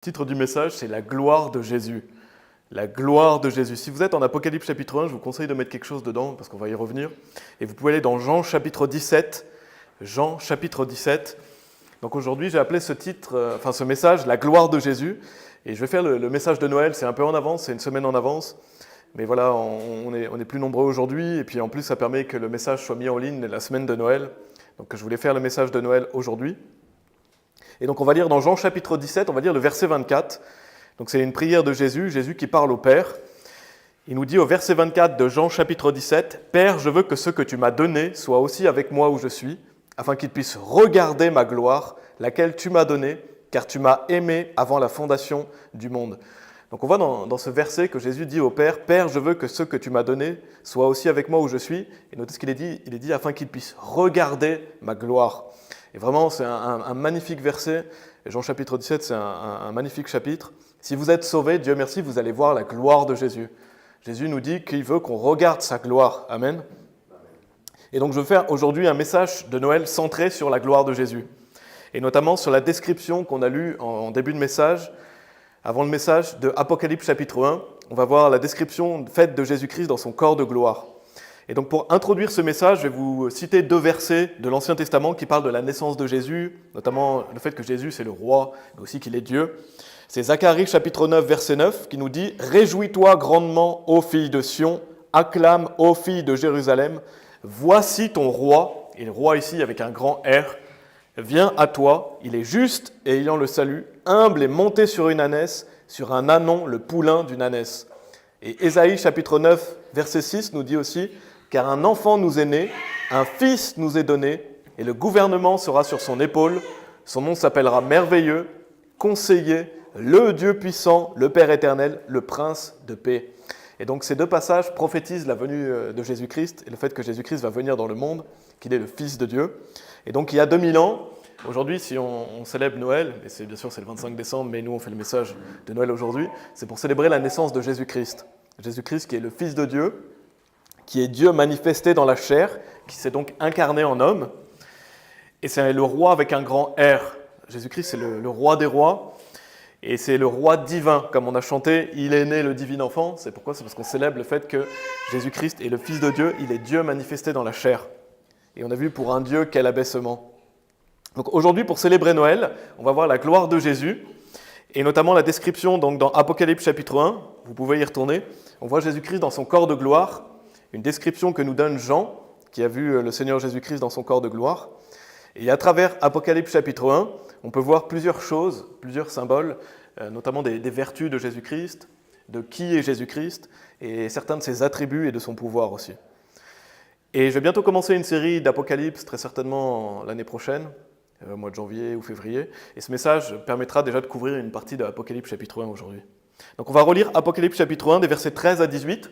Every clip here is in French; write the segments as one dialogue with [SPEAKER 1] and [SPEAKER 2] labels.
[SPEAKER 1] Le titre du message, c'est la gloire de Jésus. La gloire de Jésus. Si vous êtes en Apocalypse chapitre 1, je vous conseille de mettre quelque chose dedans, parce qu'on va y revenir. Et vous pouvez aller dans Jean chapitre 17. Jean chapitre 17. Donc aujourd'hui, j'ai appelé ce message, la gloire de Jésus. Et je vais faire le message de Noël, c'est un peu en avance, c'est une semaine en avance. Mais voilà, on est plus nombreux aujourd'hui. Et puis en plus, ça permet que le message soit mis en ligne la semaine de Noël. Donc je voulais faire le message de Noël aujourd'hui. Et donc on va lire dans Jean chapitre 17, on va lire le verset 24. Donc c'est une prière de Jésus, Jésus qui parle au Père. Il nous dit au verset 24 de Jean chapitre 17, « Père, je veux que ce que tu m'as donné soit aussi avec moi où je suis, afin qu'ils puissent regarder ma gloire, laquelle tu m'as donnée, car tu m'as aimé avant la fondation du monde. » Donc on voit dans ce verset que Jésus dit au Père, « Père, je veux que ce que tu m'as donné soit aussi avec moi où je suis. » Et notez ce qu'il est dit, il est dit afin qu'ils puissent regarder ma gloire. Et vraiment, c'est un magnifique verset. Et Jean chapitre 17, c'est un magnifique chapitre. Si vous êtes sauvés, Dieu merci, vous allez voir la gloire de Jésus. Jésus nous dit qu'il veut qu'on regarde sa gloire. Amen. Et donc, je veux faire aujourd'hui un message de Noël centré sur la gloire de Jésus. Et notamment sur la description qu'on a lue en début de message, avant le message de Apocalypse chapitre 1. On va voir la description faite de Jésus-Christ dans son corps de gloire. Et donc pour introduire ce message, je vais vous citer deux versets de l'Ancien Testament qui parlent de la naissance de Jésus, notamment le fait que Jésus c'est le roi, mais aussi qu'il est Dieu. C'est Zacharie chapitre 9, verset 9 qui nous dit « Réjouis-toi grandement, ô fille de Sion, acclame, ô fille de Jérusalem, voici ton roi, et le roi ici avec un grand R, vient à toi, il est juste et ayant le salut, humble et monté sur une ânesse, sur un ânon, le poulain d'une ânesse. » Et Ésaïe chapitre 9, verset 6 nous dit aussi « Car un enfant nous est né, un fils nous est donné, et le gouvernement sera sur son épaule. Son nom s'appellera Merveilleux, Conseiller, le Dieu puissant, le Père éternel, le Prince de paix. » Et donc ces deux passages prophétisent la venue de Jésus-Christ et le fait que Jésus-Christ va venir dans le monde, qu'il est le Fils de Dieu. Et donc il y a 2000 ans, aujourd'hui si on célèbre Noël, et c'est, bien sûr c'est le 25 décembre, mais nous on fait le message de Noël aujourd'hui, c'est pour célébrer la naissance de Jésus-Christ. Jésus-Christ qui est le Fils de Dieu, qui est Dieu manifesté dans la chair, qui s'est donc incarné en homme. Et c'est le roi avec un grand R. Jésus-Christ, c'est le roi des rois. Et c'est le roi divin, comme on a chanté, il est né le divin enfant. C'est pourquoi? C'est parce qu'on célèbre le fait que Jésus-Christ est le Fils de Dieu, il est Dieu manifesté dans la chair. Et on a vu pour un Dieu quel abaissement. Donc aujourd'hui, pour célébrer Noël, on va voir la gloire de Jésus, et notamment la description donc, dans Apocalypse chapitre 1, vous pouvez y retourner. On voit Jésus-Christ dans son corps de gloire, une description que nous donne Jean, qui a vu le Seigneur Jésus-Christ dans son corps de gloire. Et à travers Apocalypse chapitre 1, on peut voir plusieurs choses, plusieurs symboles, notamment des vertus de Jésus-Christ, de qui est Jésus-Christ, et certains de ses attributs et de son pouvoir aussi. Et je vais bientôt commencer une série d'Apocalypse, très certainement l'année prochaine, au mois de janvier ou février, et ce message permettra déjà de couvrir une partie de Apocalypse chapitre 1 aujourd'hui. Donc on va relire Apocalypse chapitre 1, des versets 13 à 18.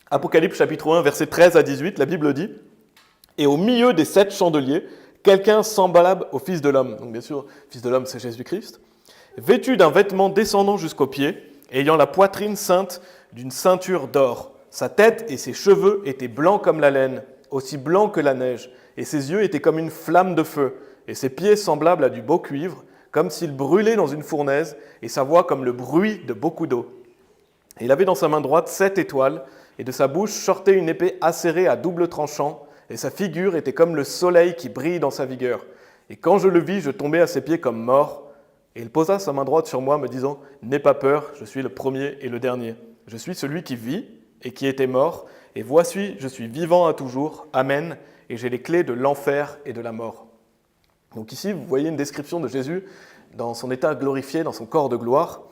[SPEAKER 1] Apocalypse chapitre 1, versets 13 à 18, la Bible dit « Et au milieu des 7 chandeliers, quelqu'un semblable au Fils de l'homme. » Donc bien sûr, Fils de l'homme, c'est Jésus-Christ. « Vêtu d'un vêtement descendant jusqu'aux pieds, ayant la poitrine ceinte d'une ceinture d'or. Sa tête et ses cheveux étaient blancs comme la laine, aussi blancs que la neige, et ses yeux étaient comme une flamme de feu, et ses pieds semblables à du beau cuivre, comme s'il brûlait dans une fournaise, et sa voix comme le bruit de beaucoup d'eau. Et il avait dans sa main droite 7 étoiles, et de sa bouche sortait une épée acérée à double tranchant, et sa figure était comme le soleil qui brille dans sa vigueur. Et quand je le vis, je tombais à ses pieds comme mort, et il posa sa main droite sur moi, me disant « N'aie pas peur, je suis le premier et le dernier. Je suis celui qui vit et qui était mort, et voici, je suis vivant à toujours. Amen. Et j'ai les clés de l'enfer et de la mort. » Donc ici, vous voyez une description de Jésus dans son état glorifié, dans son corps de gloire.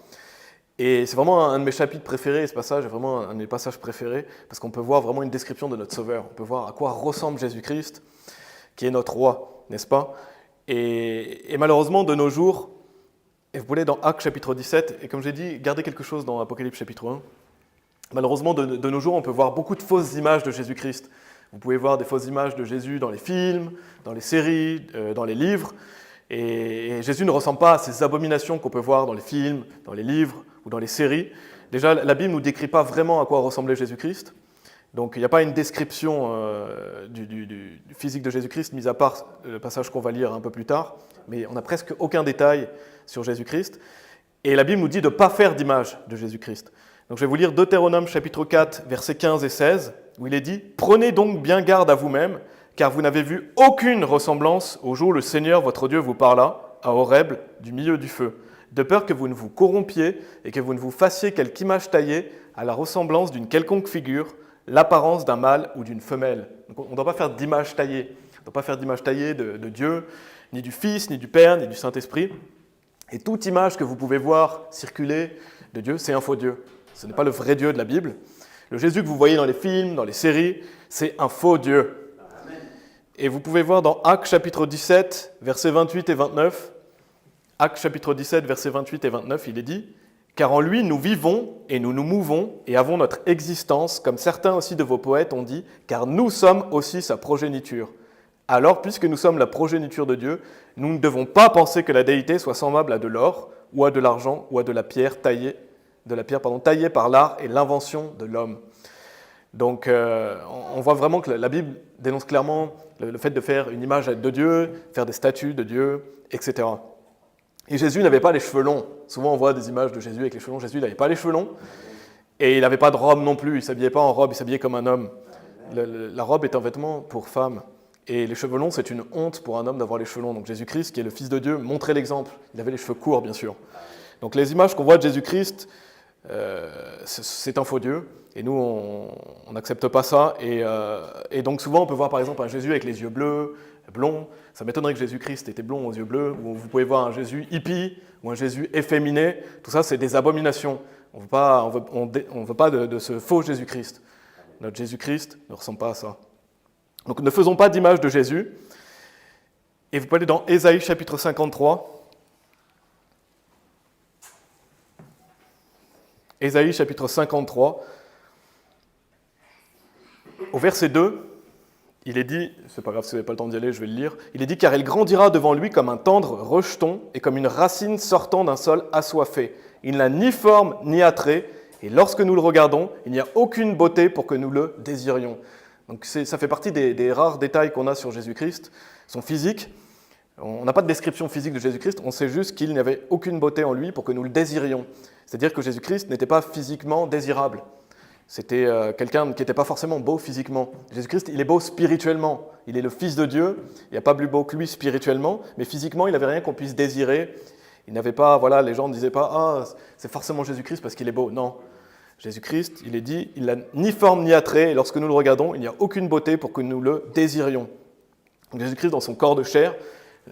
[SPEAKER 1] Et c'est vraiment un de mes chapitres préférés, ce passage est vraiment un de mes passages préférés, parce qu'on peut voir vraiment une description de notre Sauveur. On peut voir à quoi ressemble Jésus-Christ, qui est notre roi, n'est-ce pas? Et malheureusement, de nos jours, et vous pouvez aller dans Actes chapitre 17, et comme j'ai dit, gardez quelque chose dans Apocalypse chapitre 1. Malheureusement, de nos jours, on peut voir beaucoup de fausses images de Jésus-Christ. Vous pouvez voir des fausses images de Jésus dans les films, dans les séries, dans les livres. Et Jésus ne ressemble pas à ces abominations qu'on peut voir dans les films, dans les livres ou dans les séries. Déjà, la Bible ne nous décrit pas vraiment à quoi ressemblait Jésus-Christ. Donc il n'y a pas une description du physique de Jésus-Christ, mis à part le passage qu'on va lire un peu plus tard, mais on n'a presque aucun détail sur Jésus-Christ. Et la Bible nous dit de ne pas faire d'image de Jésus-Christ. Donc je vais vous lire Deutéronome chapitre 4, versets 15 et 16, où il est dit « Prenez donc bien garde à vous-même, car vous n'avez vu aucune ressemblance au jour où le Seigneur votre Dieu vous parla, à Horeb, du milieu du feu, de peur que vous ne vous corrompiez et que vous ne vous fassiez quelque image taillée à la ressemblance d'une quelconque figure, l'apparence d'un mâle ou d'une femelle. » Donc on ne doit pas faire d'image taillée. On ne doit pas faire d'image taillée de Dieu, ni du Fils, ni du Père, ni du Saint-Esprit. Et toute image que vous pouvez voir circuler de Dieu, c'est un faux Dieu. Ce n'est pas le vrai Dieu de la Bible. Le Jésus que vous voyez dans les films, dans les séries, c'est un faux Dieu. Et vous pouvez voir dans Actes chapitre 17, versets 28 et 29, Actes chapitre 17, versets 28 et 29, il est dit « Car en lui nous vivons et nous nous mouvons et avons notre existence, comme certains aussi de vos poètes ont dit, car nous sommes aussi sa progéniture. Alors, puisque nous sommes la progéniture de Dieu, nous ne devons pas penser que la déité soit semblable à de l'or, ou à de l'argent, ou à de la pierre taillée par l'art et l'invention de l'homme. » Donc, on voit vraiment que la Bible dénonce clairement le fait de faire une image de Dieu, faire des statues de Dieu, etc. Et Jésus n'avait pas les cheveux longs. Souvent, on voit des images de Jésus avec les cheveux longs. Jésus n'avait pas les cheveux longs. Et il n'avait pas de robe non plus. Il ne s'habillait pas en robe, il s'habillait comme un homme. La robe est un vêtement pour femme. Et les cheveux longs, c'est une honte pour un homme d'avoir les cheveux longs. Donc Jésus-Christ, qui est le Fils de Dieu, montrait l'exemple. Il avait les cheveux courts, bien sûr. Donc les images qu'on voit de Jésus-Christ, c'est un faux Dieu. Et nous, on n'accepte pas ça. Et donc souvent, on peut voir par exemple un Jésus avec les yeux bleus, blonds. Ça m'étonnerait que Jésus-Christ était blond aux yeux bleus. Ou vous pouvez voir un Jésus hippie ou un Jésus efféminé. Tout ça, c'est des abominations. On ne veut pas de ce faux Jésus-Christ. Notre Jésus-Christ ne ressemble pas à ça. Donc ne faisons pas d'image de Jésus. Et vous pouvez aller dans Ésaïe chapitre 53. Ésaïe chapitre 53. Au verset 2, il est dit, c'est pas grave si vous n'avez pas le temps d'y aller, je vais le lire, il est dit « Car il grandira devant lui comme un tendre rejeton et comme une racine sortant d'un sol assoiffé. Il n'a ni forme ni attrait, et lorsque nous le regardons, il n'y a aucune beauté pour que nous le désirions. » Donc ça fait partie des rares détails qu'on a sur Jésus-Christ, son physique. On n'a pas de description physique de Jésus-Christ, on sait juste qu'il n'y avait aucune beauté en lui pour que nous le désirions. C'est-à-dire que Jésus-Christ n'était pas physiquement désirable. C'était quelqu'un qui n'était pas forcément beau physiquement. Jésus-Christ, il est beau spirituellement. Il est le Fils de Dieu. Il n'y a pas plus beau que lui spirituellement, mais physiquement, il n'avait rien qu'on puisse désirer. Il n'avait pas, voilà, les gens ne disaient pas « Ah, c'est forcément Jésus-Christ parce qu'il est beau ». Non. Jésus-Christ, il est dit, il n'a ni forme ni attrait, et lorsque nous le regardons, il n'y a aucune beauté pour que nous le désirions. Donc Jésus-Christ, dans son corps de chair,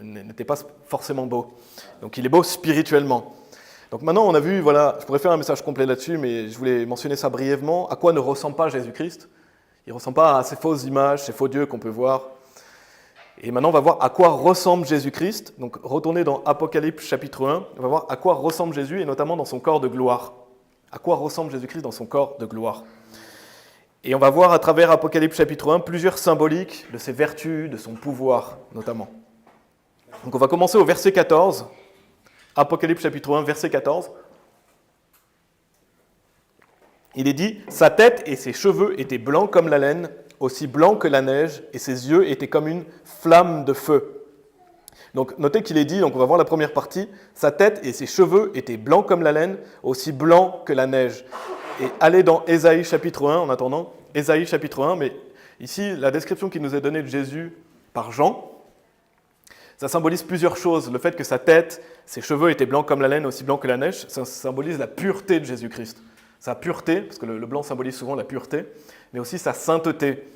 [SPEAKER 1] n'était pas forcément beau. Donc il est beau spirituellement. Donc maintenant, on a vu, voilà, je pourrais faire un message complet là-dessus, mais je voulais mentionner ça brièvement. À quoi ne ressemble pas Jésus-Christ ? Il ne ressemble pas à ces fausses images, ces faux dieux qu'on peut voir. Et maintenant, on va voir à quoi ressemble Jésus-Christ. Donc retournez dans Apocalypse chapitre 1, on va voir à quoi ressemble Jésus, et notamment dans son corps de gloire. À quoi ressemble Jésus-Christ dans son corps de gloire. Et on va voir à travers Apocalypse chapitre 1 plusieurs symboliques de ses vertus, de son pouvoir notamment. Donc on va commencer au verset 14. Apocalypse chapitre 1, verset 14. Il est dit « Sa tête et ses cheveux étaient blancs comme la laine, aussi blancs que la neige, et ses yeux étaient comme une flamme de feu. » Donc notez qu'il est dit, donc on va voir la première partie, « Sa tête et ses cheveux étaient blancs comme la laine, aussi blancs que la neige. » Et allez dans Ésaïe chapitre 1 en attendant, Ésaïe chapitre 1, mais ici la description qui nous est donnée de Jésus par Jean, ça symbolise plusieurs choses. Le fait que sa tête, ses cheveux étaient blancs comme la laine, aussi blancs que la neige, ça symbolise la pureté de Jésus-Christ. Sa pureté, parce que le blanc symbolise souvent la pureté, mais aussi sa sainteté.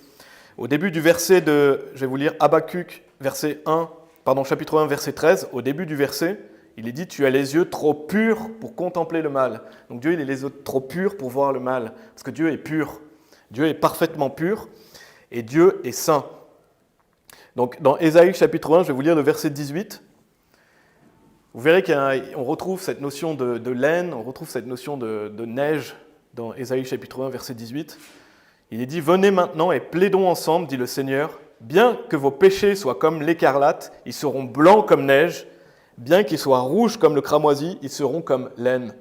[SPEAKER 1] Au début du verset de, je vais vous lire Habakkuk, chapitre 1, verset 13, au début du verset, il est dit « Tu as les yeux trop purs pour contempler le mal ». Donc Dieu, il a les yeux trop purs pour voir le mal, parce que Dieu est pur. Dieu est parfaitement pur, et Dieu est saint. Donc, dans Ésaïe chapitre 1, je vais vous lire le verset 18. Vous verrez qu'on retrouve cette notion de laine, on retrouve cette notion de neige dans Ésaïe chapitre 1, verset 18. Il est dit « Venez maintenant et plaidons ensemble, dit le Seigneur, bien que vos péchés soient comme l'écarlate, ils seront blancs comme neige, bien qu'ils soient rouges comme le cramoisi, ils seront comme laine. »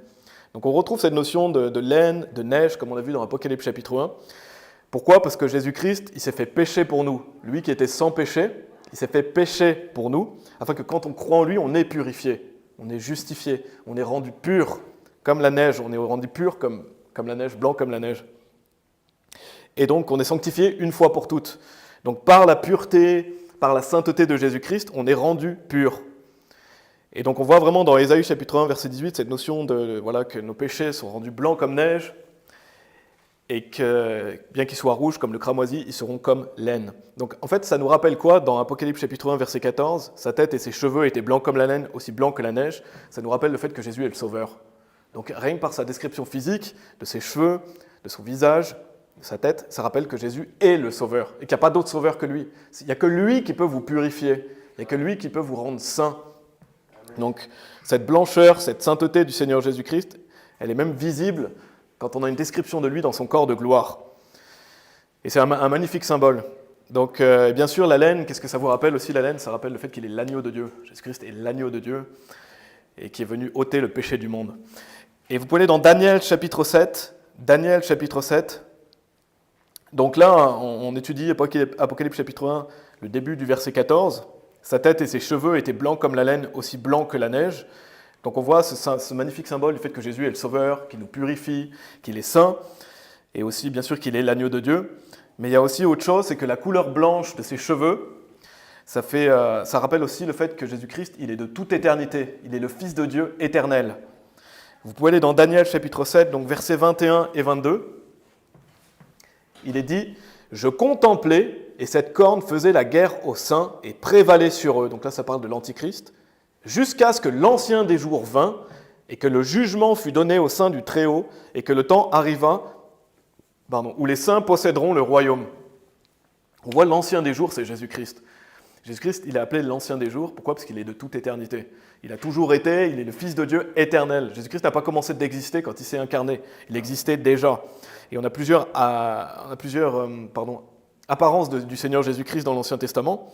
[SPEAKER 1] Donc on retrouve cette notion de laine, de neige, comme on a vu dans Apocalypse chapitre 1. Pourquoi? Parce que Jésus-Christ, il s'est fait pécher pour nous. Lui qui était sans péché, il s'est fait pécher pour nous, afin que quand on croit en lui, on est purifié, on est justifié, on est rendu pur comme la neige, on est rendu pur comme la neige, blanc comme la neige. Et donc, on est sanctifié une fois pour toutes. Donc, par la pureté, par la sainteté de Jésus-Christ, on est rendu pur. Et donc, on voit vraiment dans Ésaïe chapitre 1, verset 18, cette notion de que nos péchés sont rendus blancs comme neige, et que, bien qu'ils soient rouges comme le cramoisi, ils seront comme laine. Donc, en fait, ça nous rappelle quoi dans Apocalypse chapitre 1, verset 14? Sa tête et ses cheveux étaient blancs comme la laine, aussi blancs que la neige. Ça nous rappelle le fait que Jésus est le Sauveur. Donc, rien que par sa description physique, de ses cheveux, de son visage, de sa tête, ça rappelle que Jésus est le Sauveur, et qu'il n'y a pas d'autre Sauveur que lui. Il n'y a que lui qui peut vous purifier, il n'y a que lui qui peut vous rendre saint. Donc, cette blancheur, cette sainteté du Seigneur Jésus-Christ, elle est même visible quand on a une description de lui dans son corps de gloire. Et c'est un magnifique symbole. Donc, bien sûr, la laine, qu'est-ce que ça vous rappelle aussi, la laine? Ça rappelle le fait qu'il est l'agneau de Dieu. Jésus-Christ est l'agneau de Dieu et qui est venu ôter le péché du monde. Et vous pouvez aller dans Daniel chapitre 7. Daniel chapitre 7. Donc là, on étudie Apocalypse chapitre 1, le début du verset 14. Sa tête et ses cheveux étaient blancs comme la laine, aussi blancs que la neige. Donc on voit ce magnifique symbole du fait que Jésus est le Sauveur, qu'il nous purifie, qu'il est saint, et aussi bien sûr qu'il est l'agneau de Dieu. Mais il y a aussi autre chose, c'est que la couleur blanche de ses cheveux, ça rappelle aussi le fait que Jésus-Christ, il est de toute éternité, il est le Fils de Dieu éternel. Vous pouvez aller dans Daniel chapitre 7, donc versets 21 et 22. Il est dit « Je contemplais, et cette corne faisait la guerre aux saints et prévalait sur eux. » Donc là, ça parle de l'Antichrist. Jusqu'à ce que l'ancien des jours vînt, et que le jugement fût donné au sein du Très-Haut, et que le temps arriva, où les saints posséderont le royaume. On voit l'ancien des jours, c'est Jésus-Christ. Jésus-Christ, il est appelé l'ancien des jours. Pourquoi? Parce qu'il est de toute éternité. Il a toujours été, il est le Fils de Dieu éternel. Jésus-Christ n'a pas commencé d'exister quand il s'est incarné. Il existait déjà. Et on a plusieurs apparences du Seigneur Jésus-Christ dans l'Ancien Testament.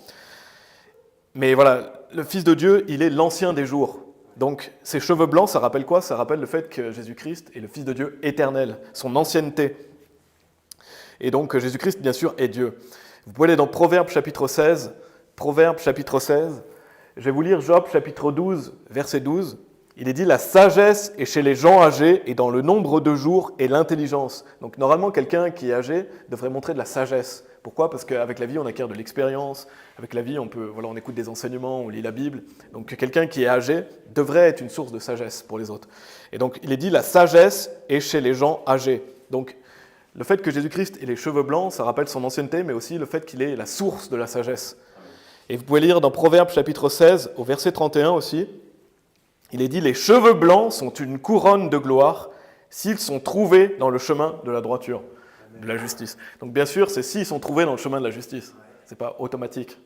[SPEAKER 1] Mais voilà, le Fils de Dieu, il est l'ancien des jours. Donc, ses cheveux blancs, ça rappelle quoi? Ça rappelle le fait que Jésus-Christ est le Fils de Dieu éternel, son ancienneté. Et donc, Jésus-Christ, bien sûr, est Dieu. Vous pouvez aller dans Proverbes chapitre 16. Proverbes chapitre 16. Je vais vous lire Job chapitre 12, verset 12. Il est dit « La sagesse est chez les gens âgés et dans le nombre de jours est l'intelligence. » Donc, normalement, quelqu'un qui est âgé devrait montrer de la sagesse. Pourquoi? Parce qu'avec la vie, on acquiert de l'expérience. Avec la vie, on écoute des enseignements, on lit la Bible. Donc, quelqu'un qui est âgé devrait être une source de sagesse pour les autres. Et donc, il est dit « La sagesse est chez les gens âgés. » Donc, le fait que Jésus-Christ ait les cheveux blancs, ça rappelle son ancienneté, mais aussi le fait qu'il est la source de la sagesse. Et vous pouvez lire dans Proverbes chapitre 16, au verset 31 aussi, il est dit « Les cheveux blancs sont une couronne de gloire s'ils sont trouvés dans le chemin de la droiture. » De la justice. Donc bien sûr, c'est s'ils sont trouvés dans le chemin de la justice. Ce n'est pas automatique.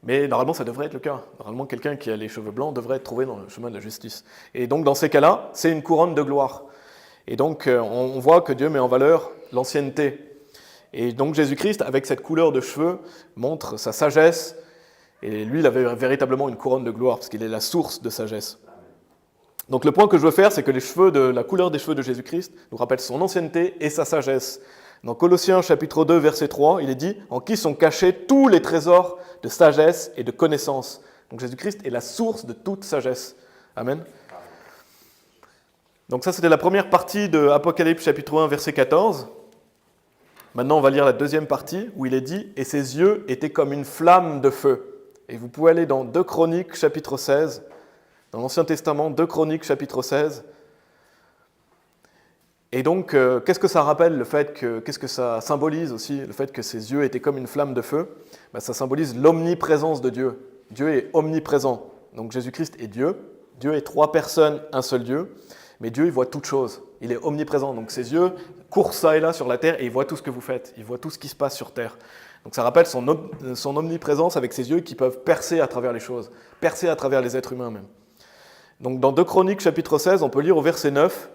[SPEAKER 1] Mais normalement, ça devrait être le cas. Normalement, quelqu'un qui a les cheveux blancs devrait être trouvé dans le chemin de la justice. Et donc, dans ces cas-là, c'est une couronne de gloire. Et donc, on voit que Dieu met en valeur l'ancienneté. Et donc, Jésus-Christ, avec cette couleur de cheveux, montre sa sagesse. Et lui, il avait véritablement une couronne de gloire, parce qu'il est la source de sagesse. Donc, le point que je veux faire, c'est que la couleur des cheveux de Jésus-Christ nous rappelle son ancienneté et sa sagesse. Dans Colossiens chapitre 2, verset 3, il est dit « En qui sont cachés tous les trésors de sagesse et de connaissance. » Donc Jésus-Christ est la source de toute sagesse. Amen. Donc ça, c'était la première partie de Apocalypse chapitre 1, verset 14. Maintenant, on va lire la deuxième partie, où il est dit « Et ses yeux étaient comme une flamme de feu. » Et vous pouvez aller dans 2 Chroniques chapitre 16, dans l'Ancien Testament, 2 Chroniques chapitre 16. Et donc, qu'est-ce que ça rappelle, qu'est-ce que ça symbolise aussi, le fait que ses yeux étaient comme une flamme de feu? Ça symbolise l'omniprésence de Dieu. Dieu est omniprésent. Donc Jésus-Christ est Dieu. Dieu est 3 personnes, un seul Dieu. Mais Dieu, il voit toutes choses. Il est omniprésent. Donc ses yeux courent ça et là sur la terre et il voit tout ce que vous faites. Il voit tout ce qui se passe sur terre. Donc ça rappelle son omniprésence avec ses yeux qui peuvent percer à travers les choses, percer à travers les êtres humains même. Donc dans 2 Chroniques chapitre 16, on peut lire au verset 9,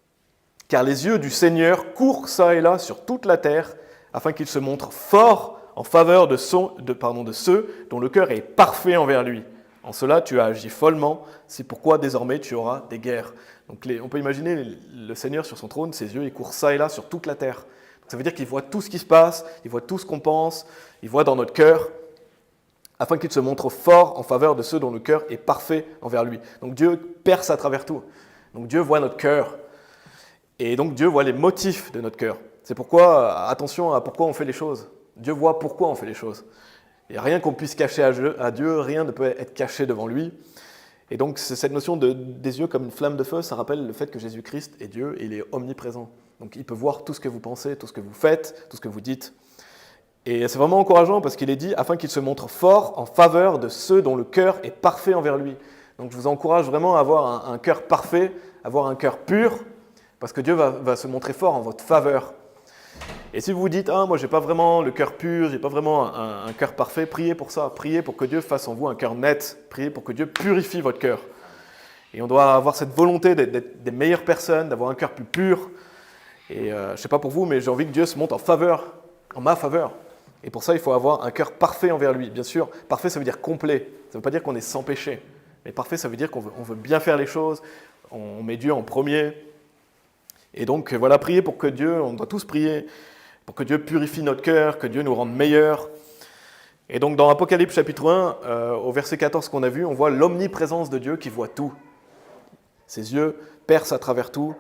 [SPEAKER 1] « Car les yeux du Seigneur courent ça et là sur toute la terre, afin qu'il se montre fort en faveur de ceux dont le cœur est parfait envers lui. En cela, tu as agi follement, c'est pourquoi désormais tu auras des guerres. » Donc on peut imaginer le Seigneur sur son trône, ses yeux, ils courent ça et là sur toute la terre. Ça veut dire qu'il voit tout ce qui se passe, il voit tout ce qu'on pense, il voit dans notre cœur, afin qu'il se montre fort en faveur de ceux dont le cœur est parfait envers lui. Donc Dieu perce à travers tout. Donc Dieu voit notre cœur. Et donc Dieu voit les motifs de notre cœur. C'est pourquoi, attention à pourquoi on fait les choses. Dieu voit pourquoi on fait les choses. Il n'y a rien qu'on puisse cacher à Dieu, rien ne peut être caché devant lui. Et donc cette notion des yeux comme une flamme de feu, ça rappelle le fait que Jésus-Christ est Dieu et il est omniprésent. Donc il peut voir tout ce que vous pensez, tout ce que vous faites, tout ce que vous dites. Et c'est vraiment encourageant parce qu'il est dit afin qu'il se montre fort en faveur de ceux dont le cœur est parfait envers lui. Donc je vous encourage vraiment à avoir un cœur parfait, avoir un cœur pur, parce que Dieu va se montrer fort en votre faveur. Et si vous vous dites « Ah, moi, je n'ai pas vraiment le cœur pur, je n'ai pas vraiment un cœur parfait », priez pour ça. Priez pour que Dieu fasse en vous un cœur net. Priez pour que Dieu purifie votre cœur. Et on doit avoir cette volonté d'être des meilleures personnes, d'avoir un cœur plus pur. Et je ne sais pas pour vous, mais j'ai envie que Dieu se montre en faveur, en ma faveur. Et pour ça, il faut avoir un cœur parfait envers lui. Bien sûr, parfait, ça veut dire complet. Ça ne veut pas dire qu'on est sans péché. Mais parfait, ça veut dire qu'on veut bien faire les choses. On met Dieu en premier. Et donc, voilà, priez pour que Dieu, on doit tous prier, pour que Dieu purifie notre cœur, que Dieu nous rende meilleurs. Et donc, dans Apocalypse chapitre 1, au verset 14 qu'on a vu, on voit l'omniprésence de Dieu qui voit tout. Ses yeux percent à travers tout.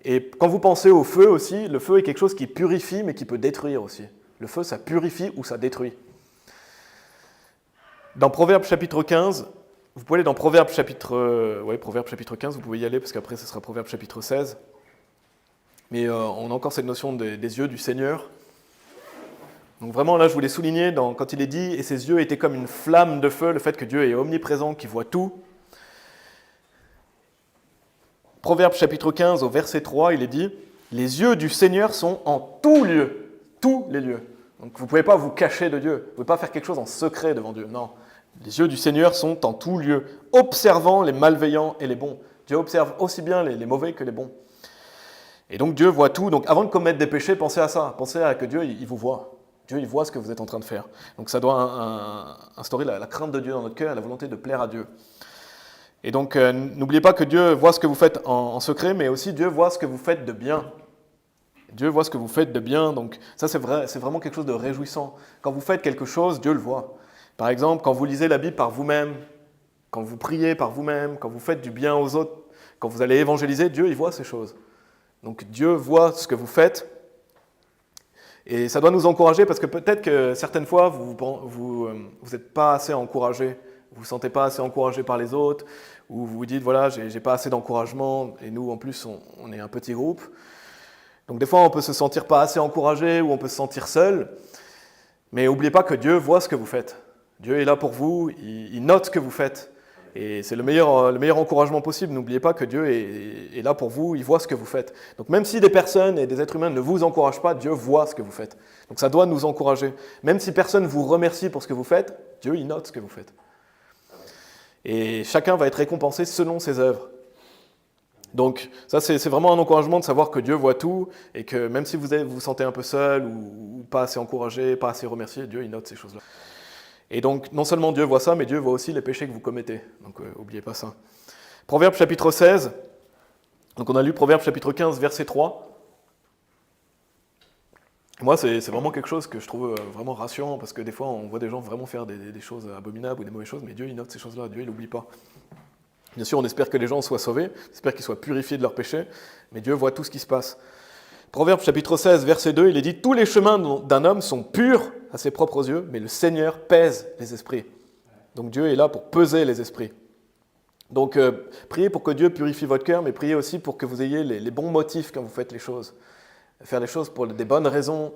[SPEAKER 1] Et quand vous pensez au feu aussi, le feu est quelque chose qui purifie, mais qui peut détruire aussi. Le feu, ça purifie ou ça détruit. Dans Proverbes chapitre 15, vous pouvez aller dans Proverbes chapitre 15, vous pouvez y aller, parce qu'après, ce sera Proverbes chapitre 16. Mais on a encore cette notion des yeux du Seigneur. Donc vraiment, là, je voulais souligner, quand il est dit « Et ses yeux étaient comme une flamme de feu », le fait que Dieu est omniprésent, qu'il voit tout. Proverbes chapitre 15, au verset 3, il est dit « Les yeux du Seigneur sont en tout lieu », tous les lieux. Donc vous ne pouvez pas vous cacher de Dieu, vous ne pouvez pas faire quelque chose en secret devant Dieu, non. Les yeux du Seigneur sont en tout lieu, observant les malveillants et les bons. Dieu observe aussi bien les mauvais que les bons. Et donc Dieu voit tout. Donc avant de commettre des péchés, pensez à ça. Pensez à que Dieu, il vous voit. Dieu, il voit ce que vous êtes en train de faire. Donc ça doit instaurer la crainte de Dieu dans notre cœur et la volonté de plaire à Dieu. Et donc n'oubliez pas que Dieu voit ce que vous faites en secret, mais aussi Dieu voit ce que vous faites de bien. Dieu voit ce que vous faites de bien. Donc ça, c'est vraiment quelque chose de réjouissant. Quand vous faites quelque chose, Dieu le voit. Par exemple, quand vous lisez la Bible par vous-même, quand vous priez par vous-même, quand vous faites du bien aux autres, quand vous allez évangéliser, Dieu, il voit ces choses. Donc Dieu voit ce que vous faites et ça doit nous encourager parce que peut-être que certaines fois vous n'êtes pas assez encouragé, vous ne vous sentez pas assez encouragé par les autres ou vous vous dites voilà j'ai pas assez d'encouragement et nous en plus on est un petit groupe. Donc des fois on peut se sentir pas assez encouragé ou on peut se sentir seul, mais n'oubliez pas que Dieu voit ce que vous faites. Dieu est là pour vous, il note ce que vous faites. Et c'est le meilleur encouragement possible. N'oubliez pas que Dieu est là pour vous, il voit ce que vous faites. Donc même si des personnes et des êtres humains ne vous encouragent pas, Dieu voit ce que vous faites. Donc ça doit nous encourager. Même si personne ne vous remercie pour ce que vous faites, Dieu il note ce que vous faites. Et chacun va être récompensé selon ses œuvres. Donc ça c'est vraiment un encouragement de savoir que Dieu voit tout et que même si vous vous sentez un peu seul ou pas assez encouragé, pas assez remercié, Dieu il note ces choses-là. Et donc, non seulement Dieu voit ça, mais Dieu voit aussi les péchés que vous commettez. Donc, n'oubliez pas ça. Proverbe chapitre 16. Donc, on a lu Proverbe chapitre 15, verset 3. Moi, c'est vraiment quelque chose que je trouve vraiment rassurant, parce que des fois, on voit des gens vraiment faire des choses abominables ou des mauvaises choses, mais Dieu, il note ces choses-là. Dieu, il n'oublie pas. Bien sûr, on espère que les gens soient sauvés, on espère qu'ils soient purifiés de leurs péchés, mais Dieu voit tout ce qui se passe. Proverbe chapitre 16, verset 2, il est dit « Tous les chemins d'un homme sont purs à ses propres yeux, mais le Seigneur pèse les esprits. » Donc Dieu est là pour peser les esprits. Donc priez pour que Dieu purifie votre cœur, mais priez aussi pour que vous ayez les bons motifs quand vous faites les choses. Faire les choses pour des bonnes raisons.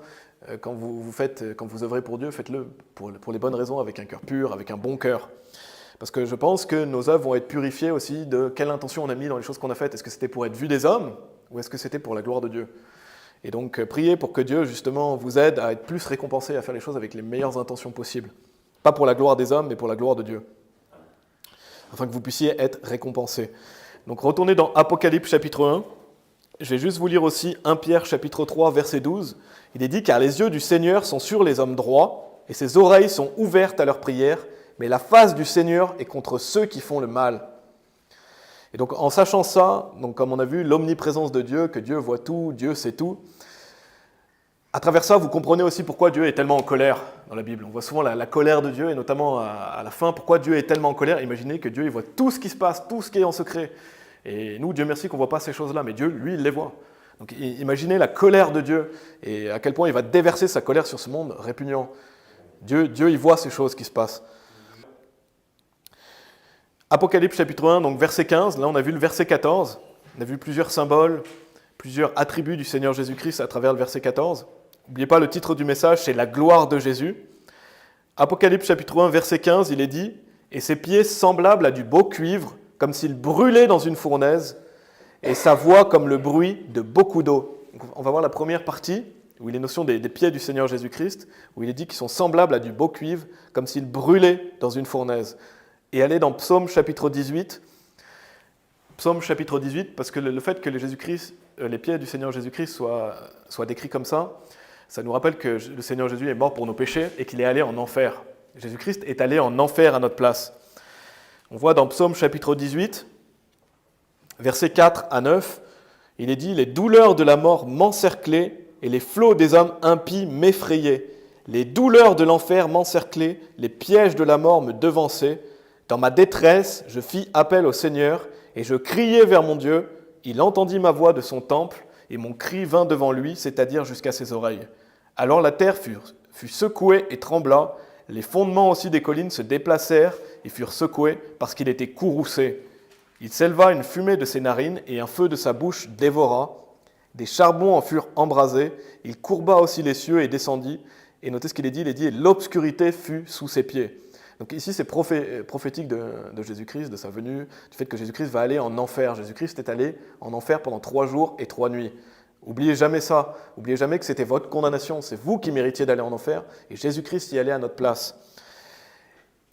[SPEAKER 1] Quand vous œuvrez pour Dieu, faites-le pour les bonnes raisons, avec un cœur pur, avec un bon cœur. Parce que je pense que nos œuvres vont être purifiées aussi de quelle intention on a mis dans les choses qu'on a faites. Est-ce que c'était pour être vu des hommes ou est-ce que c'était pour la gloire de Dieu ? Et donc, priez pour que Dieu, justement, vous aide à être plus récompensé, à faire les choses avec les meilleures intentions possibles. Pas pour la gloire des hommes, mais pour la gloire de Dieu. Afin que vous puissiez être récompensés. Donc, retournez dans Apocalypse chapitre 1. Je vais juste vous lire aussi 1 Pierre chapitre 3, verset 12. Il est dit « Car les yeux du Seigneur sont sur les hommes droits, et ses oreilles sont ouvertes à leurs prières, mais la face du Seigneur est contre ceux qui font le mal. » Et donc, en sachant ça, donc comme on a vu, l'omniprésence de Dieu, que Dieu voit tout, Dieu sait tout, À travers ça, vous comprenez aussi pourquoi Dieu est tellement en colère dans la Bible. On voit souvent la colère de Dieu, et notamment à la fin, pourquoi Dieu est tellement en colère. Imaginez que Dieu il voit tout ce qui se passe, tout ce qui est en secret. Et nous, Dieu merci qu'on ne voit pas ces choses-là, mais Dieu, lui, il les voit. Donc imaginez la colère de Dieu et à quel point il va déverser sa colère sur ce monde répugnant. Dieu, il voit ces choses qui se passent. Apocalypse chapitre 1, donc verset 15, là on a vu le verset 14, on a vu plusieurs symboles, plusieurs attributs du Seigneur Jésus-Christ à travers le verset 14. N'oubliez pas, le titre du message, c'est la gloire de Jésus. Apocalypse chapitre 1, verset 15, il est dit « Et ses pieds semblables à du beau cuivre, comme s'il brûlait dans une fournaise, et sa voix comme le bruit de beaucoup d'eau. » On va voir la première partie, où il est notion des pieds du Seigneur Jésus-Christ, où il est dit qu'ils sont semblables à du beau cuivre, comme s'il brûlait dans une fournaise. Et allez dans Psaume chapitre 18. Psaume chapitre 18, parce que le fait que les pieds du Seigneur Jésus-Christ soient décrits comme ça nous rappelle que le Seigneur Jésus est mort pour nos péchés et qu'il est allé en enfer. Jésus-Christ est allé en enfer à notre place. On voit dans Psaume chapitre 18, versets 4 à 9, il est dit « Les douleurs de la mort m'encerclaient et les flots des hommes impies m'effrayaient. Les douleurs de l'enfer m'encerclaient, les pièges de la mort me devançaient. Dans ma détresse, je fis appel au Seigneur et je criai vers mon Dieu. Il entendit ma voix de son temple et mon cri vint devant lui, c'est-à-dire jusqu'à ses oreilles. Alors la terre fut secouée et trembla, les fondements aussi des collines se déplacèrent et furent secoués parce qu'il était courroucé. Il s'éleva une fumée de ses narines et un feu de sa bouche dévora. Des charbons en furent embrasés, il courba aussi les cieux et descendit. Et notez ce qu'il est dit, et l'obscurité fut sous ses pieds. Donc ici, c'est prophétique de Jésus-Christ, de sa venue, du fait que Jésus-Christ va aller en enfer. Jésus-Christ est allé en enfer pendant 3 jours et 3 nuits. Oubliez jamais ça. Oubliez jamais que c'était votre condamnation. C'est vous qui méritiez d'aller en enfer et Jésus-Christ y allait à notre place.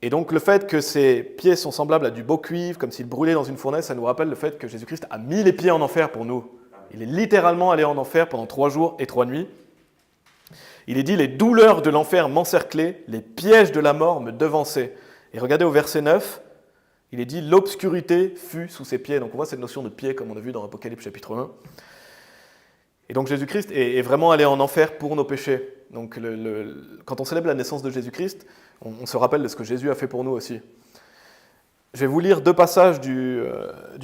[SPEAKER 1] Et donc le fait que ses pieds sont semblables à du beau cuivre, comme s'il brûlait dans une fournaise, ça nous rappelle le fait que Jésus-Christ a mis les pieds en enfer pour nous. Il est littéralement allé en enfer pendant 3 jours et 3 nuits. Il est dit « Les douleurs de l'enfer m'encerclaient, les pièges de la mort me devançaient. » Et regardez au verset 9, il est dit « L'obscurité fut sous ses pieds. » Donc on voit cette notion de pied comme on a vu dans Apocalypse chapitre 1. Et donc Jésus-Christ est vraiment allé en enfer pour nos péchés. Donc quand on célèbre la naissance de Jésus-Christ, on se rappelle de ce que Jésus a fait pour nous aussi. Je vais vous lire 2 passages du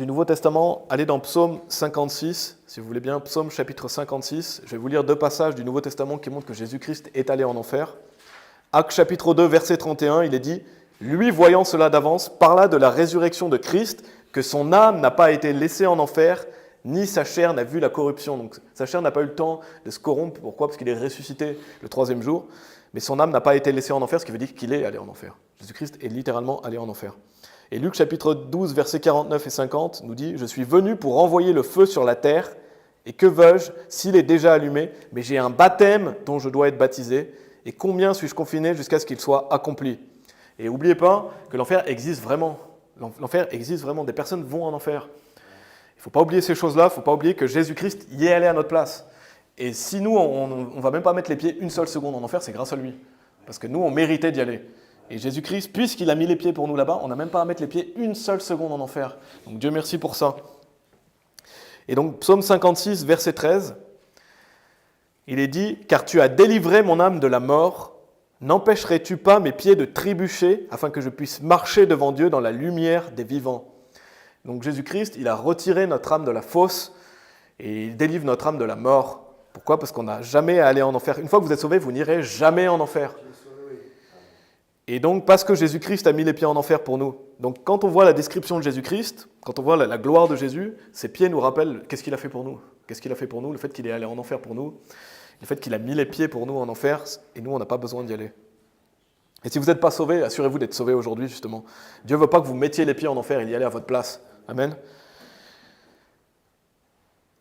[SPEAKER 1] Nouveau Testament. Allez dans Psaume 56, si vous voulez bien, Psaume chapitre 56. Je vais vous lire 2 passages du Nouveau Testament qui montrent que Jésus-Christ est allé en enfer. Actes chapitre 2, verset 31, il est dit « Lui, voyant cela d'avance, parla de la résurrection de Christ, que son âme n'a pas été laissée en enfer, ni sa chair n'a vu la corruption. » Donc sa chair n'a pas eu le temps de se corrompre. Pourquoi ? Parce qu'il est ressuscité le 3e jour. Mais son âme n'a pas été laissée en enfer, ce qui veut dire qu'il est allé en enfer. Jésus-Christ est littéralement allé en enfer. Et Luc chapitre 12, versets 49 et 50 nous dit « Je suis venu pour envoyer le feu sur la terre, et que veux-je s'il est déjà allumé, mais j'ai un baptême dont je dois être baptisé, et combien suis-je confiné jusqu'à ce qu'il soit accompli ?» Et n'oubliez pas que l'enfer existe vraiment. L'enfer existe vraiment, des personnes vont en enfer. Il ne faut pas oublier ces choses-là, il ne faut pas oublier que Jésus-Christ y est allé à notre place. Et si nous, on ne va même pas mettre les pieds une seule seconde en enfer, c'est grâce à lui. Parce que nous, on méritait d'y aller. Et Jésus-Christ, puisqu'il a mis les pieds pour nous là-bas, on n'a même pas à mettre les pieds une seule seconde en enfer. Donc Dieu merci pour ça. Et donc Psaume 56, verset 13, il est dit « Car tu as délivré mon âme de la mort, n'empêcherais-tu pas mes pieds de trébucher, afin que je puisse marcher devant Dieu dans la lumière des vivants ?» Donc Jésus-Christ, il a retiré notre âme de la fosse et il délivre notre âme de la mort. Pourquoi ? Parce qu'on n'a jamais à aller en enfer. Une fois que vous êtes sauvé, vous n'irez jamais en enfer. Et donc, parce que Jésus-Christ a mis les pieds en enfer pour nous. Donc, quand on voit la description de Jésus-Christ, quand on voit la gloire de Jésus, ses pieds nous rappellent qu'est-ce qu'il a fait pour nous. Qu'est-ce qu'il a fait pour nous ? Le fait qu'il est allé en enfer pour nous, le fait qu'il a mis les pieds pour nous en enfer, et nous, on n'a pas besoin d'y aller. Et si vous n'êtes pas sauvé, assurez-vous d'être sauvé aujourd'hui, justement. Dieu ne veut pas que vous mettiez les pieds en enfer, il y allait à votre place. Amen.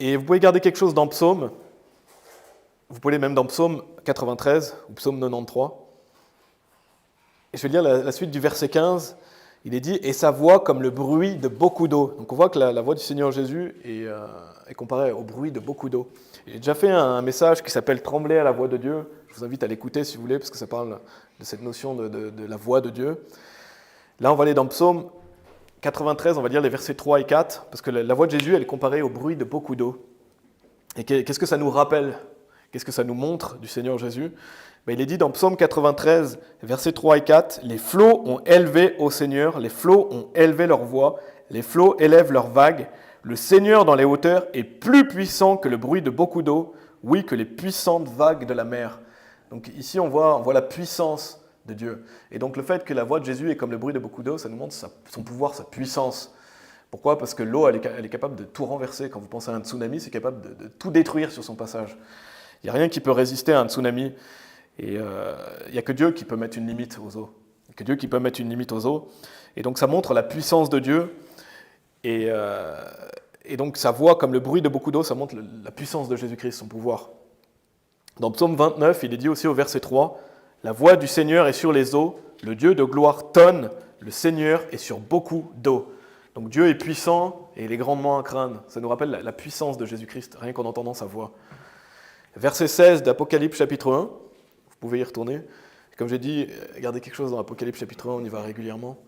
[SPEAKER 1] Et vous pouvez garder quelque chose dans Psaume. Vous pouvez même dans Psaume 93 ou Psaume 93. Et je vais lire la suite du verset 15. Il est dit « Et sa voix comme le bruit de beaucoup d'eau ». Donc on voit que la voix du Seigneur Jésus est comparée au bruit de beaucoup d'eau. J'ai déjà fait un message qui s'appelle « Trembler à la voix de Dieu ». Je vous invite à l'écouter si vous voulez, parce que ça parle de cette notion de la voix de Dieu. Là, on va aller dans Psaume 93, on va lire les versets 3 et 4, parce que la voix de Jésus, elle est comparée au bruit de beaucoup d'eau. Et qu'est-ce que ça nous rappelle ? Qu'est-ce que ça nous montre du Seigneur Jésus? Il est dit dans Psaume 93, versets 3 et 4, « Les flots ont élevé au Seigneur, les flots ont élevé leur voix, les flots élèvent leurs vagues. Le Seigneur dans les hauteurs est plus puissant que le bruit de beaucoup d'eau, oui, que les puissantes vagues de la mer. » Donc ici, on voit la puissance de Dieu. Et donc le fait que la voix de Jésus est comme le bruit de beaucoup d'eau, ça nous montre son pouvoir, sa puissance. Pourquoi? Parce que l'eau, elle est capable de tout renverser. Quand vous pensez à un tsunami, c'est capable de tout détruire sur son passage. Il n'y a rien qui peut résister à un tsunami. Et il n'y a que Dieu qui peut mettre une limite aux eaux. Il n'y a que Dieu qui peut mettre une limite aux eaux. Et donc ça montre la puissance de Dieu. Et donc sa voix, comme le bruit de beaucoup d'eau, ça montre la puissance de Jésus-Christ, son pouvoir. Dans Psaume 29, il est dit aussi au verset 3, « La voix du Seigneur est sur les eaux, le Dieu de gloire tonne, le Seigneur est sur beaucoup d'eau. » Donc Dieu est puissant et il est grandement à craindre. Ça nous rappelle la puissance de Jésus-Christ, rien qu'en entendant sa voix. Verset 16 d'Apocalypse chapitre 1, vous pouvez y retourner. Comme j'ai dit, regardez quelque chose dans Apocalypse chapitre 1, on y va régulièrement.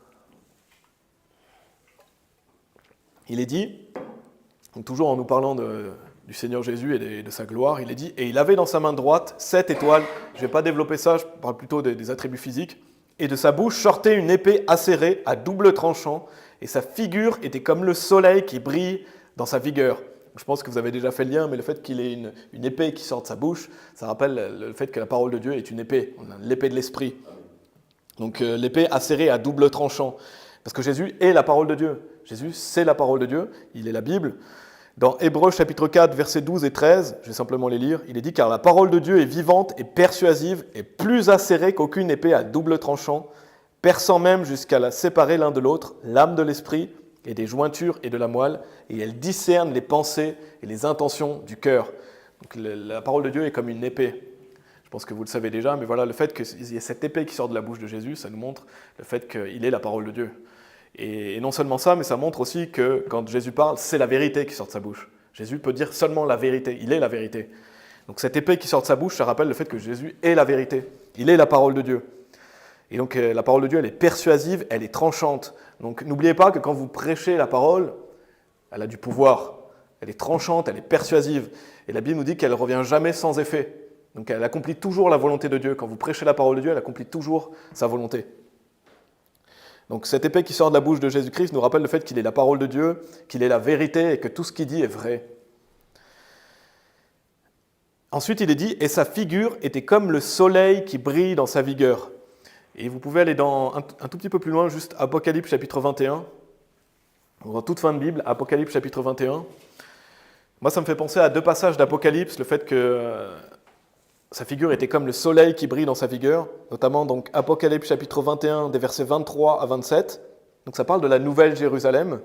[SPEAKER 1] Il est dit, donc toujours en nous parlant du Seigneur Jésus et de sa gloire, il est dit, « Et il avait dans sa main droite 7 étoiles. » Je ne vais pas développer ça, je parle plutôt des attributs physiques. « Et de sa bouche sortait une épée acérée à double tranchant, et sa figure était comme le soleil qui brille dans sa vigueur. » Je pense que vous avez déjà fait le lien, mais le fait qu'il ait une épée qui sort de sa bouche, ça rappelle le fait que la parole de Dieu est une épée, l'épée de l'esprit. Donc l'épée acérée à double tranchant, parce que Jésus est la parole de Dieu. Jésus, c'est la parole de Dieu, il est la Bible. Dans Hébreux chapitre 4, versets 12 et 13, je vais simplement les lire, il est dit « Car la parole de Dieu est vivante et persuasive et plus acérée qu'aucune épée à double tranchant, perçant même jusqu'à la séparer l'un de l'autre, l'âme de l'esprit, et des jointures et de la moelle, et elle discerne les pensées et les intentions du cœur. » Donc la parole de Dieu est comme une épée. Je pense que vous le savez déjà, mais voilà, le fait qu'il y ait cette épée qui sort de la bouche de Jésus, ça nous montre le fait qu'il est la parole de Dieu. Et non seulement ça, mais ça montre aussi que quand Jésus parle, c'est la vérité qui sort de sa bouche. Jésus peut dire seulement la vérité, il est la vérité. Donc cette épée qui sort de sa bouche, ça rappelle le fait que Jésus est la vérité, il est la parole de Dieu. Et donc la parole de Dieu, elle est persuasive, elle est tranchante. Donc n'oubliez pas que quand vous prêchez la parole, elle a du pouvoir. Elle est tranchante, elle est persuasive. Et la Bible nous dit qu'elle ne revient jamais sans effet. Donc elle accomplit toujours la volonté de Dieu. Quand vous prêchez la parole de Dieu, elle accomplit toujours sa volonté. Donc cette épée qui sort de la bouche de Jésus-Christ nous rappelle le fait qu'il est la parole de Dieu, qu'il est la vérité et que tout ce qu'il dit est vrai. Ensuite, il est dit « Et sa figure était comme le soleil qui brille dans sa vigueur. » Et vous pouvez aller un tout petit peu plus loin, juste Apocalypse chapitre 21. En toute fin de Bible, Apocalypse chapitre 21. Moi, ça me fait penser à deux passages d'Apocalypse, le fait que sa figure était comme le soleil qui brille dans sa vigueur, notamment donc Apocalypse chapitre 21, des versets 23 à 27. Donc ça parle de la Nouvelle Jérusalem.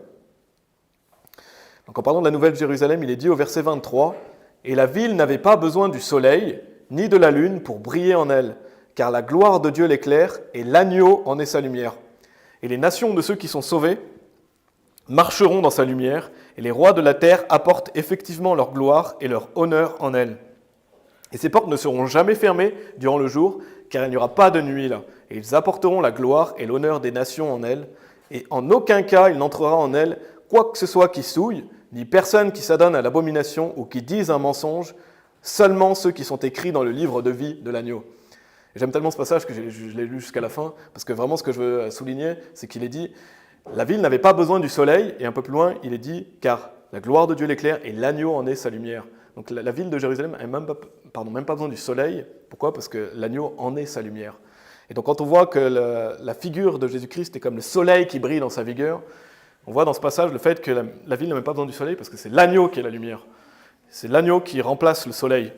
[SPEAKER 1] Donc en parlant de la Nouvelle Jérusalem, il est dit au verset 23, « Et la ville n'avait pas besoin du soleil, ni de la lune pour briller en elle, car la gloire de Dieu l'éclaire, et l'agneau en est sa lumière. Et les nations de ceux qui sont sauvés marcheront dans sa lumière, et les rois de la terre apportent effectivement leur gloire et leur honneur en elle. Et ces portes ne seront jamais fermées durant le jour, car il n'y aura pas de nuit là. Et ils apporteront la gloire et l'honneur des nations en elle, et en aucun cas il n'entrera en elle quoi que ce soit qui souille, ni personne qui s'adonne à l'abomination ou qui dise un mensonge, seulement ceux qui sont écrits dans le livre de vie de l'agneau. » J'aime tellement ce passage que je l'ai lu jusqu'à la fin, parce que vraiment ce que je veux souligner, c'est qu'il est dit « La ville n'avait pas besoin du soleil », et un peu plus loin, il est dit « Car la gloire de Dieu l'éclaire, et l'agneau en est sa lumière ». Donc la ville de Jérusalem n'a même pas besoin du soleil. Pourquoi? Parce que l'agneau en est sa lumière. Et donc quand on voit que la figure de Jésus-Christ est comme le soleil qui brille dans sa vigueur, on voit dans ce passage le fait que la ville n'a même pas besoin du soleil, parce que c'est l'agneau qui est la lumière. C'est l'agneau qui remplace le soleil.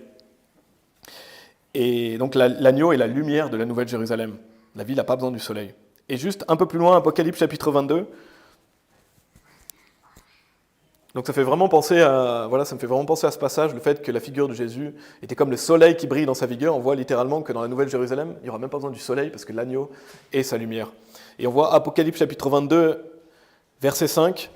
[SPEAKER 1] Et donc l'agneau est la lumière de la Nouvelle Jérusalem. La ville n'a pas besoin du soleil. Et juste un peu plus loin, Apocalypse chapitre 22. Donc ça me fait vraiment penser à ce passage, le fait que la figure de Jésus était comme le soleil qui brille dans sa vigueur. On voit littéralement que dans la Nouvelle Jérusalem, il n'y aura même pas besoin du soleil parce que l'agneau est sa lumière. Et on voit Apocalypse chapitre 22, verset 5.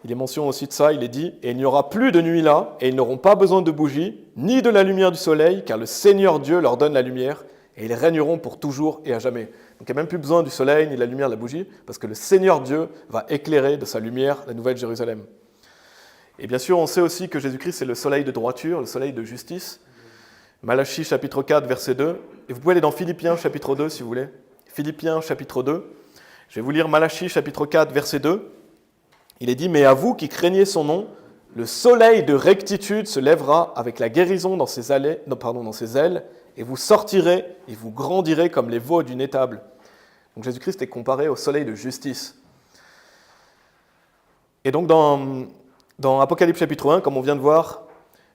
[SPEAKER 1] Il est mention aussi de ça, il est dit « Et il n'y aura plus de nuit là, et ils n'auront pas besoin de bougies, ni de la lumière du soleil, car le Seigneur Dieu leur donne la lumière, et ils régneront pour toujours et à jamais. » Donc il n'y a même plus besoin du soleil, ni de la lumière de la bougie, parce que le Seigneur Dieu va éclairer de sa lumière la Nouvelle Jérusalem. Et bien sûr, on sait aussi que Jésus-Christ est le soleil de droiture, le soleil de justice. Malachie chapitre 4, verset 2. Et vous pouvez aller dans Philippiens chapitre 2 si vous voulez. Philippiens chapitre 2. Je vais vous lire Malachie chapitre 4, verset 2. Il est dit « Mais à vous qui craignez son nom, le soleil de rectitude se lèvera avec la guérison dans ses ailes, et vous sortirez et vous grandirez comme les veaux d'une étable. » Donc Jésus-Christ est comparé au soleil de justice. Et donc dans Apocalypse chapitre 1, comme on vient de voir,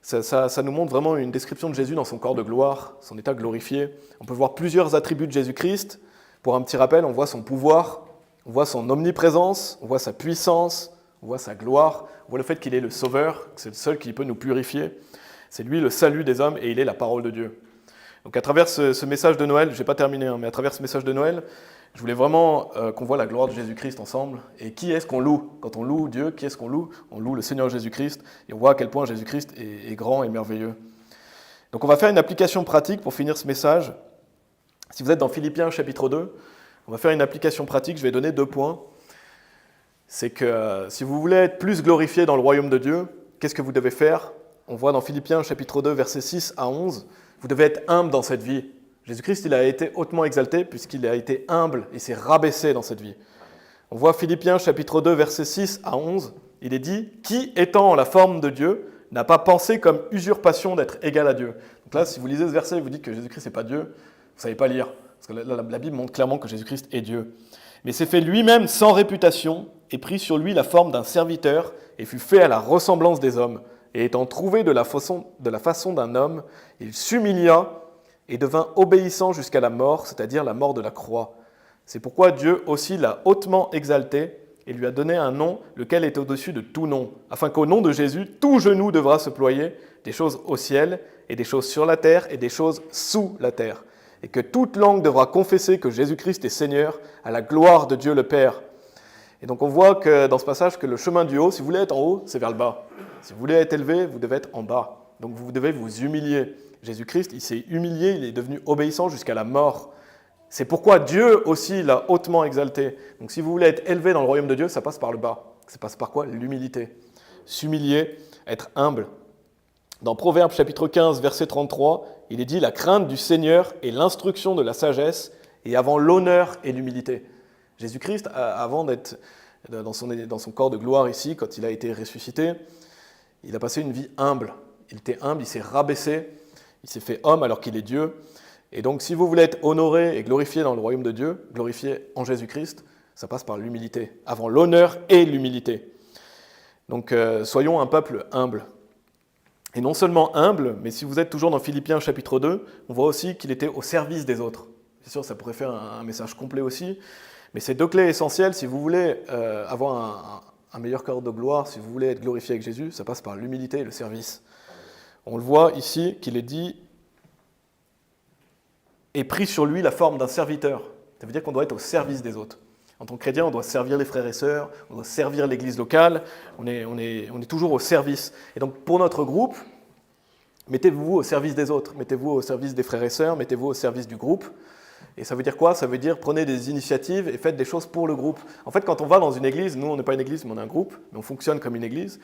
[SPEAKER 1] ça nous montre vraiment une description de Jésus dans son corps de gloire, son état glorifié. On peut voir plusieurs attributs de Jésus-Christ. Pour un petit rappel, on voit son pouvoir, on voit son omniprésence, on voit sa puissance, on voit sa gloire, on voit le fait qu'il est le sauveur, que c'est le seul qui peut nous purifier. C'est lui le salut des hommes et il est la parole de Dieu. Donc à travers ce message de Noël, je n'ai pas terminé, mais à travers ce message de Noël, je voulais vraiment qu'on voit la gloire de Jésus-Christ ensemble. Et qui est-ce qu'on loue? Quand on loue Dieu, qui est-ce qu'on loue? On loue le Seigneur Jésus-Christ et on voit à quel point Jésus-Christ est grand et merveilleux. Donc on va faire une application pratique pour finir ce message. Si vous êtes dans Philippiens chapitre 2, on va faire une application pratique, je vais donner 2 points. C'est que si vous voulez être plus glorifié dans le royaume de Dieu, qu'est-ce que vous devez faire? On voit dans Philippiens chapitre 2, versets 6 à 11, vous devez être humble dans cette vie. Jésus-Christ, il a été hautement exalté puisqu'il a été humble et s'est rabaissé dans cette vie. On voit Philippiens chapitre 2, versets 6 à 11, il est dit « Qui, étant en la forme de Dieu, n'a pas pensé comme usurpation d'être égal à Dieu ?» Donc là, si vous lisez ce verset et vous dites que Jésus-Christ n'est pas Dieu, vous ne savez pas lire. Parce que la Bible montre clairement que Jésus-Christ est Dieu. Mais s'est fait lui-même sans réputation et prit sur lui la forme d'un serviteur et fut fait à la ressemblance des hommes. Et étant trouvé de la façon d'un homme, il s'humilia et devint obéissant jusqu'à la mort, c'est-à-dire la mort de la croix. C'est pourquoi Dieu aussi l'a hautement exalté et lui a donné un nom, lequel est au-dessus de tout nom, afin qu'au nom de Jésus, tout genou devra se ployer, des choses au ciel, et des choses sur la terre, et des choses sous la terre. Et que toute langue devra confesser que Jésus-Christ est Seigneur, à la gloire de Dieu le Père. Et donc on voit que dans ce passage que le chemin du haut, si vous voulez être en haut, c'est vers le bas. Si vous voulez être élevé, vous devez être en bas. Donc vous devez vous humilier. Jésus-Christ, il s'est humilié, il est devenu obéissant jusqu'à la mort. C'est pourquoi Dieu aussi l'a hautement exalté. Donc si vous voulez être élevé dans le royaume de Dieu, ça passe par le bas. Ça passe par quoi? L'humilité. S'humilier, être humble. Dans Proverbes chapitre 15, verset 33, il est dit « La crainte du Seigneur est l'instruction de la sagesse, et avant l'honneur et l'humilité. » Jésus-Christ, avant d'être dans son corps de gloire ici, quand il a été ressuscité, il a passé une vie humble. Il était humble, il s'est rabaissé, il s'est fait homme alors qu'il est Dieu. Et donc, si vous voulez être honoré et glorifié dans le royaume de Dieu, glorifié en Jésus-Christ, ça passe par l'humilité, avant l'honneur et l'humilité. Donc, soyons un peuple humble. Et non seulement humble, mais si vous êtes toujours dans Philippiens chapitre 2, on voit aussi qu'il était au service des autres. C'est sûr, ça pourrait faire un message complet aussi, mais c'est 2 clés essentielles. Si vous voulez avoir un meilleur corps de gloire, si vous voulez être glorifié avec Jésus, ça passe par l'humilité et le service. On le voit ici qu'il est dit « et pris sur lui la forme d'un serviteur ». Ça veut dire qu'on doit être au service des autres. En tant que chrétien, on doit servir les frères et sœurs, on doit servir l'église locale, on est toujours au service. Et donc pour notre groupe, mettez-vous au service des autres, mettez-vous au service des frères et sœurs, mettez-vous au service du groupe. Et ça veut dire quoi? Ça veut dire prenez des initiatives et faites des choses pour le groupe. En fait, quand on va dans une église, nous on n'est pas une église, mais on est un groupe, mais on fonctionne comme une église,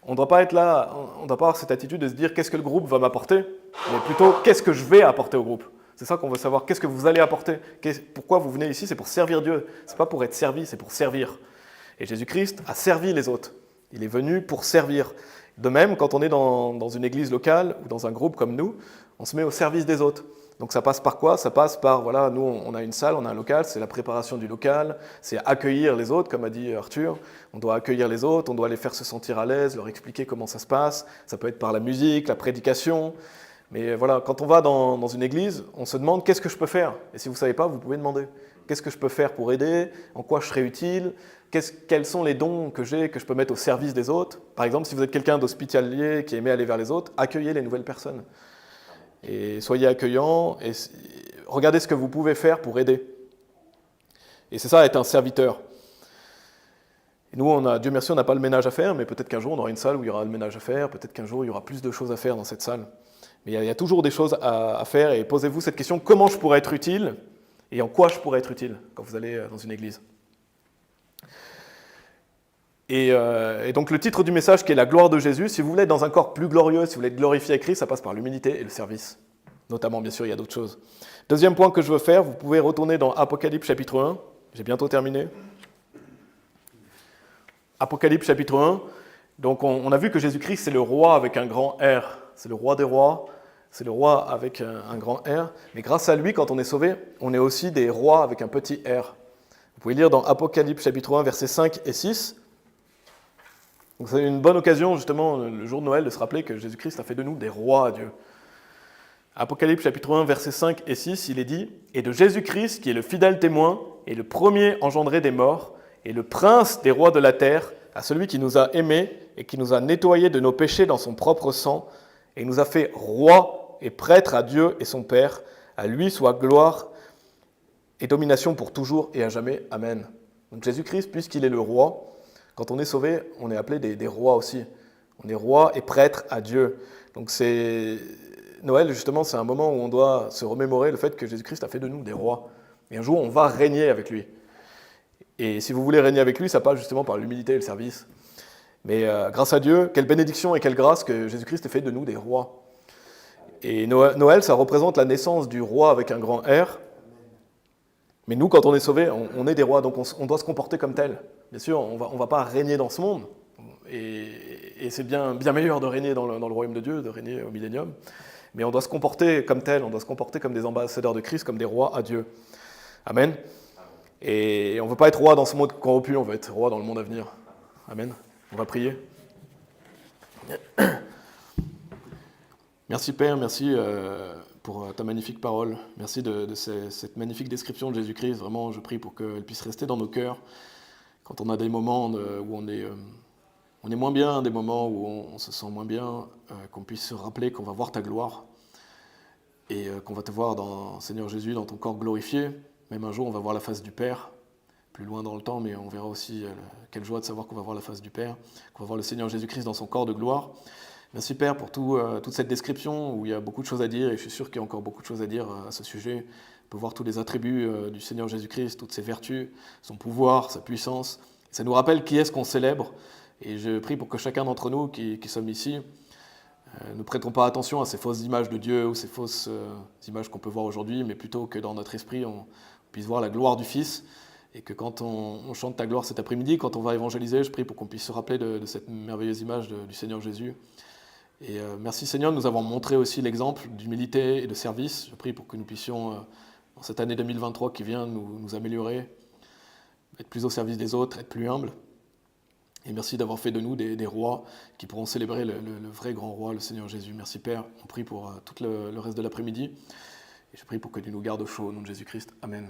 [SPEAKER 1] on ne doit pas être là, on ne doit pas avoir cette attitude de se dire qu'est-ce que le groupe va m'apporter, mais plutôt qu'est-ce que je vais apporter au groupe. C'est ça qu'on veut savoir. Qu'est-ce que vous allez apporter? Pourquoi vous venez ici? C'est pour servir Dieu. Ce n'est pas pour être servi, c'est pour servir. Et Jésus-Christ a servi les autres. Il est venu pour servir. De même, quand on est dans une église locale ou dans un groupe comme nous, on se met au service des autres. Donc ça passe par quoi? Ça passe par, voilà, nous on a une salle, on a un local, c'est la préparation du local, c'est accueillir les autres, comme a dit Arthur. On doit accueillir les autres, on doit les faire se sentir à l'aise, leur expliquer comment ça se passe. Ça peut être par la musique, la prédication. Mais voilà, quand on va dans une église, on se demande qu'est-ce que je peux faire? Et si vous ne savez pas, vous pouvez demander. Qu'est-ce que je peux faire pour aider? En quoi je serai utile? Quels sont les dons que j'ai, que je peux mettre au service des autres? Par exemple, si vous êtes quelqu'un d'hospitalier qui aimait aller vers les autres, accueillez les nouvelles personnes. Et soyez accueillants et regardez ce que vous pouvez faire pour aider. Et c'est ça, être un serviteur. Et nous, Dieu merci, on n'a pas le ménage à faire, mais peut-être qu'un jour, on aura une salle où il y aura le ménage à faire, peut-être qu'un jour, il y aura plus de choses à faire dans cette salle. Mais il y a toujours des choses à faire, et posez-vous cette question, comment je pourrais être utile, et en quoi je pourrais être utile quand vous allez dans une église. Et donc le titre du message qui est la gloire de Jésus, si vous voulez être dans un corps plus glorieux, si vous voulez être glorifié à Christ, ça passe par l'humilité et le service. Notamment, bien sûr, il y a d'autres choses. Deuxième point que je veux faire, vous pouvez retourner dans Apocalypse chapitre 1. J'ai bientôt terminé. Apocalypse chapitre 1. Donc on a vu que Jésus-Christ, c'est le roi avec un grand R. C'est le roi des rois, c'est le roi avec un grand R. Mais grâce à lui, quand on est sauvé, on est aussi des rois avec un petit R. Vous pouvez lire dans Apocalypse chapitre 1, versets 5 et 6. Donc c'est une bonne occasion, justement, le jour de Noël, de se rappeler que Jésus-Christ a fait de nous des rois à Dieu. Apocalypse chapitre 1, versets 5 et 6, il est dit « Et de Jésus-Christ, qui est le fidèle témoin, et le premier engendré des morts, et le prince des rois de la terre, à celui qui nous a aimés et qui nous a nettoyés de nos péchés dans son propre sang, et nous a fait rois et prêtres à Dieu et son Père. À lui soit gloire et domination pour toujours et à jamais. Amen. » Donc Jésus-Christ, puisqu'il est le roi, quand on est sauvé, on est appelé des rois aussi. On est rois et prêtres à Dieu. Donc Noël, justement, c'est un moment où on doit se remémorer le fait que Jésus-Christ a fait de nous des rois. Et un jour, on va régner avec lui. Et si vous voulez régner avec lui, ça passe justement par l'humilité et le service. Mais grâce à Dieu, quelle bénédiction et quelle grâce que Jésus-Christ ait fait de nous des rois. Et Noël, ça représente la naissance du roi avec un grand R. Mais nous, quand on est sauvés, on est des rois, donc on doit se comporter comme tel. Bien sûr, on va pas régner dans ce monde. Et c'est bien meilleur de régner dans le royaume de Dieu, de régner au millénium. Mais on doit se comporter comme tel, on doit se comporter comme des ambassadeurs de Christ, comme des rois à Dieu. Amen. Et on ne veut pas être roi dans ce monde corrompu, on veut être roi dans le monde à venir. Amen. On va prier. Merci Père, merci pour ta magnifique parole. Merci de cette magnifique description de Jésus-Christ. Vraiment, je prie pour qu'elle puisse rester dans nos cœurs. Quand on a des moments où on est moins bien, des moments où on se sent moins bien, qu'on puisse se rappeler qu'on va voir ta gloire et qu'on va te voir, Seigneur Jésus, dans ton corps glorifié. Même un jour, on va voir la face du Père, plus loin dans le temps, mais on verra aussi quelle joie de savoir qu'on va voir la face du Père, qu'on va voir le Seigneur Jésus-Christ dans son corps de gloire. Merci Père pour toute cette description où il y a beaucoup de choses à dire, et je suis sûr qu'il y a encore beaucoup de choses à dire à ce sujet. On peut voir tous les attributs du Seigneur Jésus-Christ, toutes ses vertus, son pouvoir, sa puissance. Ça nous rappelle qui est-ce qu'on célèbre, et je prie pour que chacun d'entre nous qui sommes ici, ne prêtons pas attention à ces fausses images de Dieu ou ces fausses images qu'on peut voir aujourd'hui, mais plutôt que dans notre esprit, on puisse voir la gloire du Fils, et que quand on chante ta gloire cet après-midi, quand on va évangéliser, je prie pour qu'on puisse se rappeler de cette merveilleuse image du Seigneur Jésus. Et merci Seigneur de nous avoir montré aussi l'exemple d'humilité et de service. Je prie pour que nous puissions, dans cette année 2023 qui vient, nous améliorer, être plus au service des autres, être plus humbles. Et merci d'avoir fait de nous des rois qui pourront célébrer le vrai grand roi, le Seigneur Jésus. Merci Père, on prie pour tout le reste de l'après-midi. Et je prie pour que tu nous gardes au chaud au nom de Jésus-Christ. Amen.